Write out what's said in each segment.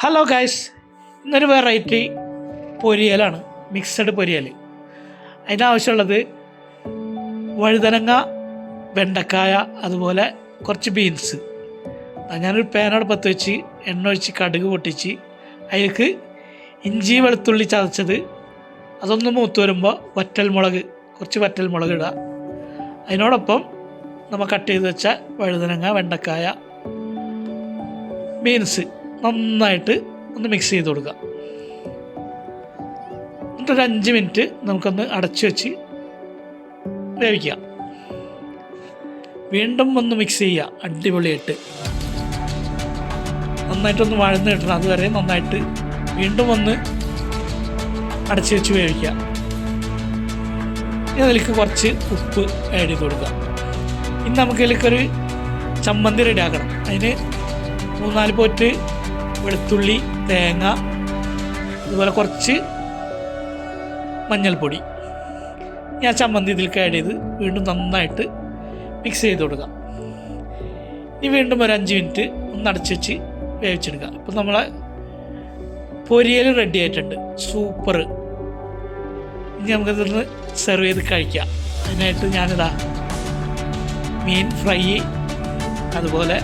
Hello guys, ഇന്നൊരു variety പൊരിയലാണ്, mixed പൊരിയൽ. അതിനാവശ്യമുള്ളത് വഴുതനങ്ങ, വെണ്ടക്കായ, അതുപോലെ കുറച്ച് ബീൻസ്. ഞാനൊരു പാനടുപ്പത്ത് വെച്ച് എണ്ണ ഒഴിച്ച് കടുക് പൊട്ടിച്ച് അതിലേക്ക് ഇഞ്ചി വെളുത്തുള്ളി ചതച്ചത്, അതൊന്ന് മൂത്ത് വരുമ്പോൾ കുറച്ച് വറ്റൽമുളക് ഇടുക. അതിനോടൊപ്പം നമ്മൾ കട്ട് ചെയ്ത് വെച്ച വഴുതനങ്ങ, വെണ്ടക്കായ, ബീൻസ് നന്നായിട്ട് ഒന്ന് മിക്സ് ചെയ്ത് കൊടുക്കുക. എന്നിട്ടൊരു 5 മിനിറ്റ് നമുക്കൊന്ന് അടച്ചു വെച്ച് വേവിക്കുക. വീണ്ടും ഒന്ന് മിക്സ് ചെയ്യുക, അടിപൊളിയായിട്ട് നന്നായിട്ടൊന്ന് വഴന്ന് കിട്ടണം. അതുവരെ നന്നായിട്ട് വീണ്ടും ഒന്ന് അടച്ചു വെച്ച് വേവിക്കുക. ഇനി അതിലേക്ക് കുറച്ച് ഉപ്പ് ആഡ് ചെയ്ത് കൊടുക്കുക. ഇനി നമുക്ക് ഇതിലേക്കൊരു ചമ്മന്തി റെഡിയാക്കണം. അതിന് 3-4 പോറ്റ് വെളുത്തുള്ളി, തേങ്ങ, അതുപോലെ കുറച്ച് മഞ്ഞൾപ്പൊടി. ഞാൻ ചമ്മന്തി ഇതിലേക്ക് ആഡ് ചെയ്ത് വീണ്ടും നന്നായിട്ട് മിക്സ് ചെയ്ത് കൊടുക്കുക. ഇനി വീണ്ടും ഒരു 5 മിനിറ്റ് ഒന്ന് അടച്ച് വെച്ച് വേവിച്ചെടുക്കുക. ഇപ്പം നമ്മളെ പൊരിയൽ റെഡി ആയിട്ടുണ്ട്, സൂപ്പർ. ഇനി നമുക്കതൊന്ന് സെർവ് ചെയ്ത് കഴിക്കാം. അതിനായിട്ട് ഞാനിതാ മീൻ ഫ്രൈ, അതുപോലെ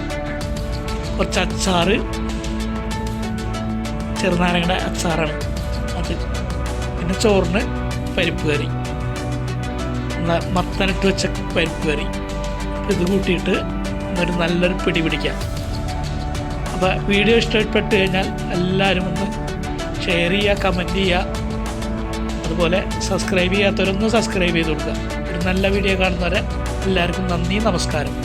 കുറച്ച് അച്ചാറ്, ചെറുനാരങ്ങയുടെ അച്ചാറാണ് അത്, പിന്നെ ചോറിന് പരിപ്പ് കറി, മത്തനിട്ട് വെച്ച പരിപ്പ് കറി. ഇത് കൂട്ടിയിട്ട് ഒരു നല്ലൊരു പിടി പിടിക്കാം. അപ്പോൾ വീഡിയോ ഇഷ്ടപ്പെട്ട് കഴിഞ്ഞാൽ എല്ലാവരും ഒന്ന് ഷെയർ ചെയ്യുക, കമൻറ്റ് ചെയ്യുക, അതുപോലെ സബ്സ്ക്രൈബ് ചെയ്യാത്തവരൊന്ന് സബ്സ്ക്രൈബ് ചെയ്ത് കൊടുക്കുക. ഒരു നല്ല വീഡിയോ കാണുന്നവരെ എല്ലാവർക്കും നന്ദി, നമസ്കാരം.